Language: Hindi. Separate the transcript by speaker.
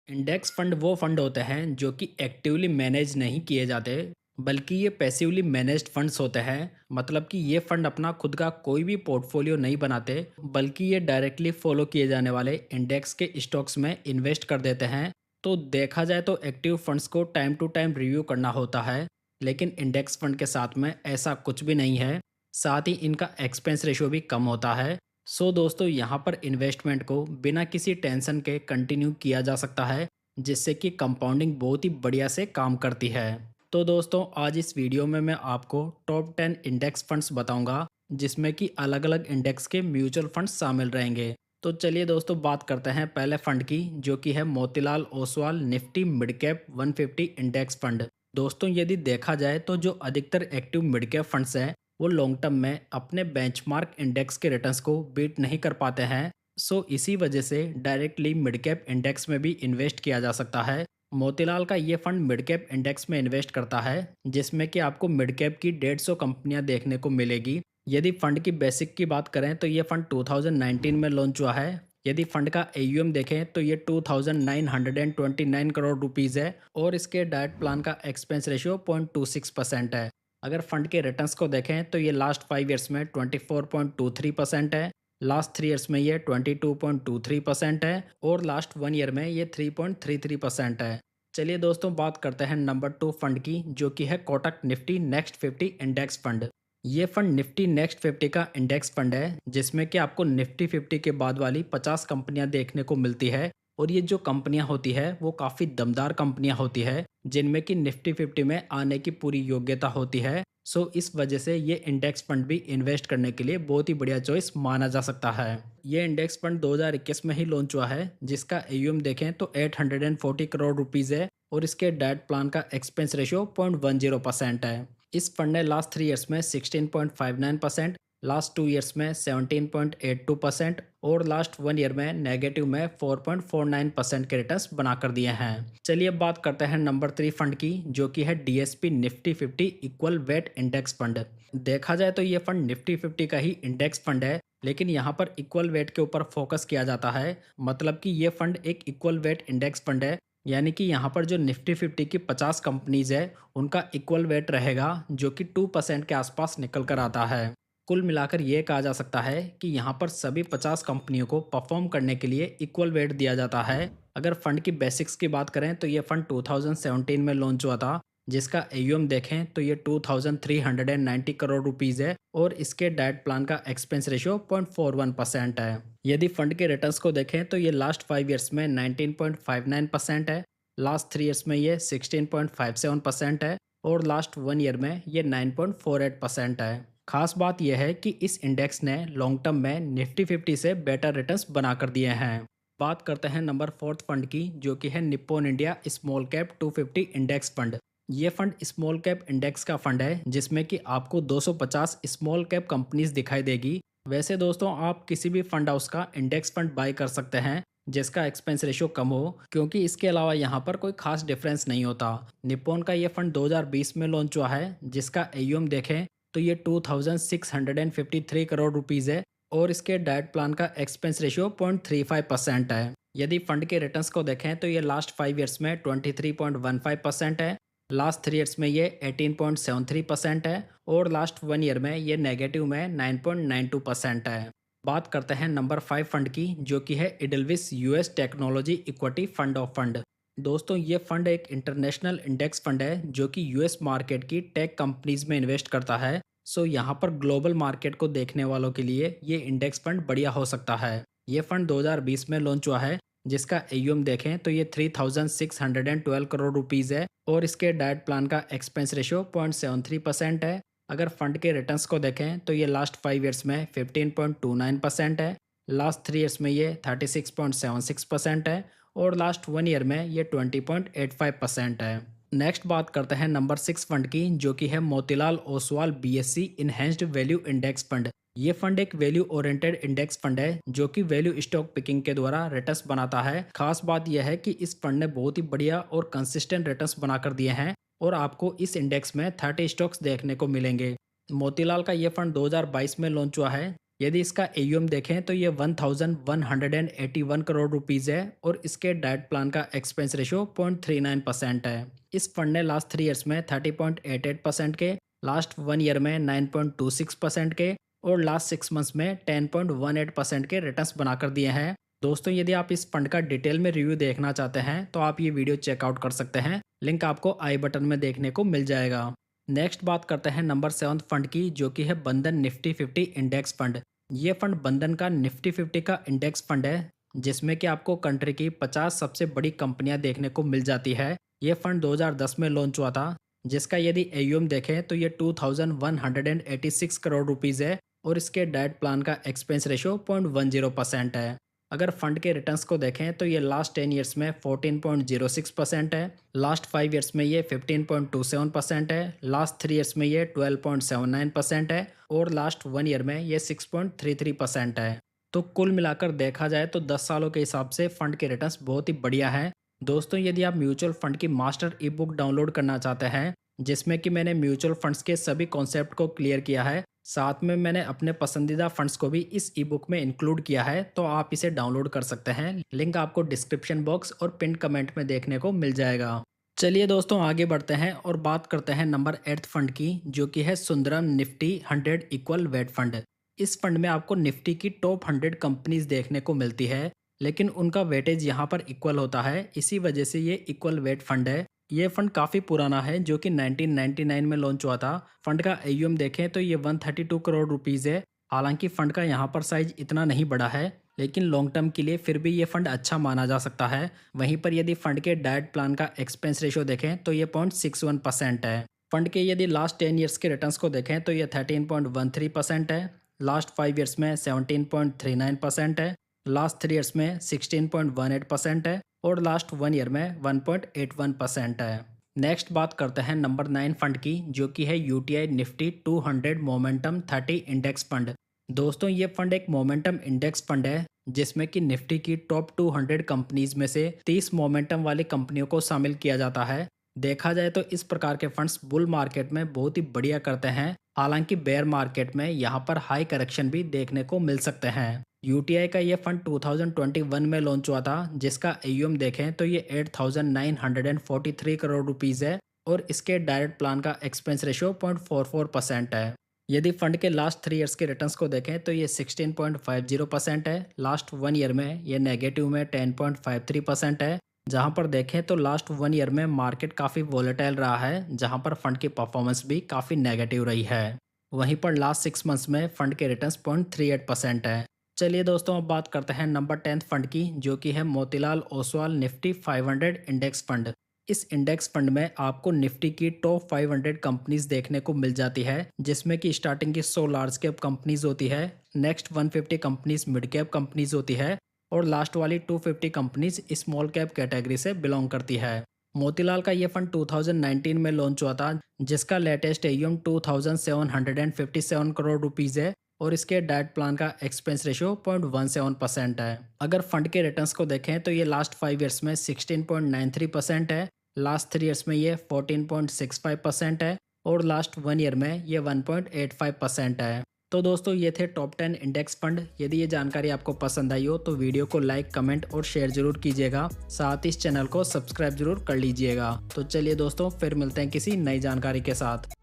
Speaker 1: इंडेक्स फंड वो फंड होते हैं जो कि एक्टिवली मैनेज नहीं किए जाते, बल्कि ये पैसिवली मैनेज्ड फंड्स होते हैं। मतलब कि ये फंड अपना खुद का कोई भी पोर्टफोलियो नहीं बनाते, बल्कि ये डायरेक्टली फॉलो किए जाने वाले इंडेक्स के स्टॉक्स में इन्वेस्ट कर देते हैं। तो देखा जाए तो एक्टिव फंड्स को टाइम टू टाइम रिव्यू करना होता है, लेकिन इंडेक्स फंड के साथ में ऐसा कुछ भी नहीं है। साथ ही इनका एक्सपेंस रेशियो भी कम होता है। सो दोस्तों, यहाँ पर इन्वेस्टमेंट को बिना किसी टेंशन के कंटिन्यू किया जा सकता है, जिससे कि कंपाउंडिंग बहुत ही बढ़िया से काम करती है। तो दोस्तों, आज इस वीडियो में मैं आपको टॉप 10 इंडेक्स फंड्स बताऊंगा, जिसमें कि अलग अलग इंडेक्स के म्यूचुअल फंड्स शामिल रहेंगे। तो चलिए दोस्तों, बात करते हैं पहले फंड की, जो कि है Motilal Oswal Nifty mid cap 150 index fund. दोस्तों, यदि देखा जाए तो जो अधिकतर एक्टिव मिड कैप फंड्स हैं, वो लॉन्ग टर्म में अपने बेंचमार्क इंडेक्स के रिटर्न्स को बीट नहीं कर पाते हैं। सो इसी वजह से डायरेक्टली मिड कैप इंडेक्स में भी इन्वेस्ट किया जा सकता है। मोतीलाल का ये फंड मिड कैप इंडेक्स में इन्वेस्ट करता है, जिसमें कि आपको मिड कैप की 150 कंपनियां देखने को मिलेगी। यदि फंड की बेसिक की बात करें तो ये फंड 2019 में लॉन्च हुआ है। यदि फंड का एयूएम देखें तो ये 2929 करोड़ रुपीज़ है, और इसके डाइट प्लान का एक्सपेंस रेशियो 0.26% है। अगर फंड के रिटर्न्स को देखें तो ये लास्ट 5 ईयर्स में 24.23% है, लास्ट 3 ईयर्स में ये 22.23% है, और लास्ट 1 ईयर में ये 3.33% है। चलिए दोस्तों, बात करते हैं नंबर 2 फंड की, जो कि है Kotak Nifty next 50 index fund. ये फंड निफ्टी नेक्स्ट 50 का इंडेक्स फंड है, जिसमें कि आपको निफ्टी 50 के बाद वाली 50 कंपनियां देखने को मिलती है। और ये जो कंपनियां होती है वो काफ़ी दमदार कंपनियां होती है, जिनमें कि निफ्टी 50 में आने की पूरी योग्यता होती है। सो इस वजह से ये इंडेक्स फंड भी इन्वेस्ट करने के लिए बहुत ही बढ़िया चॉइस माना जा सकता है। ये इंडेक्स फंड 2021 में ही लॉन्च हुआ है, जिसका एयूएम देखें तो 840 करोड़ रुपीज़ है, और इसके डाइट प्लान का एक्सपेंस रेशियो 0.10% है। इस फंड ने लास्ट 3 ईयर्स में 16.59%, लास्ट 2 ईयर्स में 17.82%, और लास्ट 1 ईयर में नेगेटिव में 4.49% के रिटर्न्स बना कर दिए हैं। चलिए अब बात करते हैं नंबर 3 फंड की, जो कि है DSP Nifty 50 equal weight index fund. देखा जाए तो ये फंड निफ्टी 50 का ही इंडेक्स फंड है, लेकिन यहाँ पर इक्वल वेट के ऊपर फोकस किया जाता है। मतलब कि ये फंड एक इक्वल वेट इंडेक्स फंड है, यानी कि यहाँ पर जो निफ्टी 50 की 50 कंपनीज है, उनका इक्वल वेट रहेगा, जो कि 2% के आसपास निकल कर आता है। कुल मिलाकर ये कहा जा सकता है कि यहाँ पर सभी 50 कंपनियों को परफॉर्म करने के लिए इक्वल वेट दिया जाता है। अगर फंड की बेसिक्स की बात करें तो ये फंड 2017 में लॉन्च हुआ था, जिसका एयूएम देखें तो ये 2390 करोड़ रुपीज़ है, और इसके डाइट प्लान का एक्सपेंस रेशियो 0.41% है। यदि फंड के रिटर्न्स को देखें तो ये लास्ट 5 ईयर्स में 19.59% है, लास्ट 3 ईयर्स में ये 16.57% है, और लास्ट 1 ईयर में ये 9.48% है। खास बात यह है कि इस इंडेक्स ने लॉन्ग टर्म में निफ्टी 50 से बेटर रिटर्न्स बनाकर दिए हैं। बात करते हैं नंबर 4 फंड की, जो कि है Nippon India small cap 250 index fund. ये फंड स्मॉल कैप इंडेक्स का फंड है, जिसमें कि आपको 250 स्मॉल कैप कंपनीज दिखाई देगी। वैसे दोस्तों, आप किसी भी फंड हाउस का इंडेक्स फंड बाय कर सकते हैं जिसका एक्सपेंस रेशियो कम हो, क्योंकि इसके अलावा यहाँ पर कोई खास डिफरेंस नहीं होता। निप्पॉन का ये फंड 2020 में लॉन्च हुआ है, जिसका एयूएम देखें तो ये 2653 करोड़ रुपीज़ है, और इसके डाइट प्लान का एक्सपेंस रेशियो 0.35% है। यदि फंड के रिटर्न्स को देखें तो ये लास्ट 5 ईयर्स में 23.15% है, लास्ट 3 ईयर्स में ये 18.73% है, और लास्ट 1 ईयर में ये नेगेटिव में 9.92% है। बात करते हैं नंबर 5 फंड की, जो कि है Edelweiss US technology equity fund of fund. दोस्तों, ये फंड एक इंटरनेशनल इंडेक्स फंड है, जो कि यूएस मार्केट की टेक कंपनीज में इन्वेस्ट करता है। सो यहाँ पर ग्लोबल मार्केट को देखने वालों के लिए ये इंडेक्स फंड बढ़िया हो सकता है। ये फंड 2020 में लॉन्च हुआ है, जिसका एयूएम देखें तो ये 3612 करोड़ रुपीज़ है, और इसके डाइट प्लान का एक्सपेंस रेशियो 0.73% है। अगर फंड के रिटर्न्स को देखें तो ये लास्ट 5 ईयर्स में 15.29% है, लास्ट 3 ईयर्स में ये 36.76% है, और लास्ट 1 ईयर में ये 20.85% है। नेक्स्ट बात करते हैं नंबर 6 फंड की, जो कि है Motilal Oswal BSc enhanced value index fund. ये फंड एक वैल्यू ओरिएंटेड इंडेक्स फंड है, जो कि वैल्यू स्टॉक पिकिंग के द्वारा रिटर्न्स बनाता है। खास बात यह है कि इस फंड ने बहुत ही बढ़िया और कंसिस्टेंट रिटर्न्स बनाकर दिए हैं, और आपको इस इंडेक्स में 30 स्टॉक्स देखने को मिलेंगे। मोतीलाल का ये फंड 2022 में लॉन्च हुआ है, यदि इसका एयूएम देखें तो ये 1181 करोड़ रुपीज़ है और इसके डाइट प्लान का एक्सपेंस रेशो 0.39% है। इस फंड ने लास्ट 3 ईयर्स में 30.88% के, लास्ट 1 ईयर में 9.26% के और लास्ट 6 मंथ्स में 10.18% के रिटर्न्स बनाकर दिए हैं। दोस्तों यदि आप इस फंड का डिटेल में रिव्यू देखना चाहते हैं तो आप ये वीडियो चेकआउट कर सकते हैं, लिंक आपको आई बटन में देखने को मिल जाएगा। नेक्स्ट बात करते हैं नंबर 7 फंड की, जो कि है बंधन निफ्टी 50 इंडेक्स फंड। ये फंड बंधन का निफ्टी 50 का इंडेक्स फंड है, जिसमें कि आपको कंट्री की 50 सबसे बड़ी कंपनियां देखने को मिल जाती है। ये फंड 2010 में लॉन्च हुआ था, जिसका यदि एयूएम देखें तो ये 2186 करोड़ रुपीज़ है और इसके डाइट प्लान का एक्सपेंस रेशो 0.10% है। अगर फंड के रिटर्न्स को देखें तो ये लास्ट 10 ईयर्स में 14.06% है, लास्ट 5 ईयर्स में ये 15.27% है, लास्ट 3 ईयर्स में ये 12.79% है और लास्ट 1 ईयर में ये 6.33% है। तो कुल मिलाकर देखा जाए तो 10 सालों के हिसाब से फंड के रिटर्न्स बहुत ही बढ़िया हैं। दोस्तों यदि आप म्यूचुअल फंड की मास्टर ई बुक डाउनलोड करना चाहते हैं, जिसमें कि मैंने म्यूचुअल फंड्स के सभी कॉन्सेप्ट को क्लियर किया है, साथ में मैंने अपने पसंदीदा फंड्स को भी इस ई बुक में इंक्लूड किया है, तो आप इसे डाउनलोड कर सकते हैं। लिंक आपको डिस्क्रिप्शन बॉक्स और पिन कमेंट में देखने को मिल जाएगा। चलिए दोस्तों आगे बढ़ते हैं और बात करते हैं नंबर 8 फंड की, जो कि है Sundaram Nifty 100 equal weight fund. इस फंड में आपको निफ्टी की टॉप 100 कंपनीज देखने को मिलती है, लेकिन उनका वेटेज यहाँ पर इक्वल होता है, इसी वजह से ये इक्वल वेट फंड है। ये फंड काफ़ी पुराना है, जो कि 1999 में लॉन्च हुआ था। फंड का एयूएम देखें तो ये 132 करोड़ रुपीज़ है। हालांकि फंड का यहाँ पर साइज इतना नहीं बड़ा है, लेकिन लॉन्ग टर्म के लिए फिर भी ये फंड अच्छा माना जा सकता है। वहीं पर यदि फंड के डाइट प्लान का एक्सपेंस रेशो देखें तो ये 0.61% है। फंड के यदि लास्ट 10 ईयर्स के रिटर्न्स को देखें तो ये 13.13% है, लास्ट 5 ईयर्स में 17.39% है, लास्ट 3 ईयर्स में 16.18% है और लास्ट 1 ईयर में 1.81% है। नेक्स्ट बात करते हैं नंबर 9 फंड की, जो कि है UTI Nifty 200 momentum 30 index fund. दोस्तों ये फंड एक मोमेंटम इंडेक्स फंड है, जिसमें कि निफ्टी की टॉप 200 कंपनीज में से 30 मोमेंटम वाली कंपनियों को शामिल किया जाता है। देखा जाए तो इस प्रकार के फंड्स बुल मार्केट में बहुत ही बढ़िया करते हैं, हालांकि बेयर मार्केट में यहाँ पर हाई करेक्शन भी देखने को मिल सकते हैं। यूटीआई का ये फंड 2021 में लॉन्च हुआ था, जिसका एयूएम देखें तो ये 8,943 करोड़ रुपीज़ है और इसके डायरेक्ट प्लान का एक्सपेंस रेशो 0.44% है। यदि फंड के लास्ट 3 ईयर्स के रिटर्न्स को देखें तो ये 16.50% है, लास्ट 1 ईयर में ये नेगेटिव में 10.53% है। जहां पर देखें तो लास्ट 1 ईयर में मार्केट काफ़ी वोलेटाइल रहा है, जहां पर फंड की परफॉर्मेंस भी काफ़ी नेगेटिव रही है। वहीं पर लास्ट 6 मंथ्स में फंड के रिटर्न्स 0.38% है। चलिए दोस्तों अब बात करते हैं नंबर 10 फंड की, जो कि है Motilal Oswal Nifty 500 index fund. इस इंडेक्स फंड में आपको निफ्टी की टॉप 500 कंपनीज देखने को मिल जाती है, जिसमें कि स्टार्टिंग की 100 लार्ज कैप कंपनीज होती है, next 150 companies mid cap companies होती है और लास्ट वाली 250 कंपनीज स्मॉल कैप कैटेगरी से बिलोंग करती है। मोतीलाल का ये फंड 2019 में लॉन्च हुआ था, जिसका लेटेस्ट एयूएम 2757 करोड़ रुपीज़ है और इसके डाइट प्लान का एक्सपेंस रेशो 0.17% है। अगर फंड के रिटर्न्स को देखें तो ये लास्ट 5 ईयर्स में 16.93% है, लास्ट 3 ईयर्स में ये 14.65% है और लास्ट 1 ईयर में ये 1.85% है। तो दोस्तों ये थे टॉप 10 इंडेक्स फंड। यदि ये जानकारी आपको पसंद आई हो तो वीडियो को लाइक, कमेंट और शेयर जरूर कीजिएगा, साथ ही इस चैनल को सब्सक्राइब जरूर कर लीजिएगा। तो चलिए दोस्तों फिर मिलते हैं किसी नई जानकारी के साथ।